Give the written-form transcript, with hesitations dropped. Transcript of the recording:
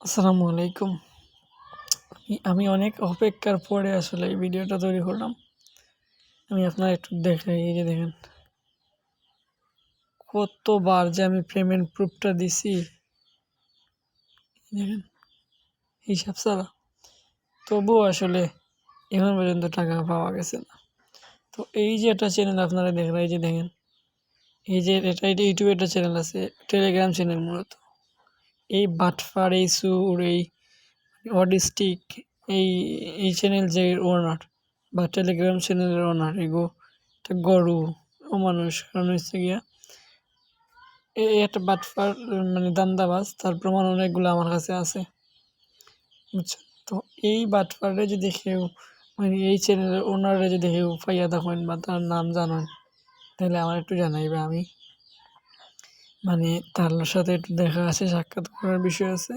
আসসালামু আলাইকুম। আমি অনেক অপেক্ষার পরে আসলে এই ভিডিওটা তৈরি করলাম। আমি আপনার একটু দেখাই, এই যে দেখেন। কতবার যে আমি পেমেন্ট প্রুফটা দিছি, দেখেন হিসাব ছাড়া। তবুও আসলে এখন পর্যন্ত টাকা পাওয়া গেছে না। তো এই যে একটা চ্যানেল আপনারা দেখেন, এই যে দেখেন, এই যে এটা ইউটিউবে একটা চ্যানেল আছে, টেলিগ্রাম চ্যানেল মূলত। এই বাটফার, এই সুর, এই অডিস্টিক, এই এই চ্যানেল যে ওনার বা টেলিগ্রাম চ্যানেলের ওনার এগো একটা গরু অমানুষ। কারণ হচ্ছে গিয়া এই একটা বাটপার, মানে দান্দাবাজ, তার প্রমাণ অনেকগুলো আমার কাছে আছে, বুঝছেন? তো এই বাটপারে যদি কেউ, মানে এই চ্যানেলের ওনারে যদি কেউ পাইয়া দেখেন বা তার নাম জানেন, তাহলে আমার একটু জানাইবে। আমি মানে তার সাথে একটু দেখা আছে, সাক্ষাৎ করার বিষয় আছে।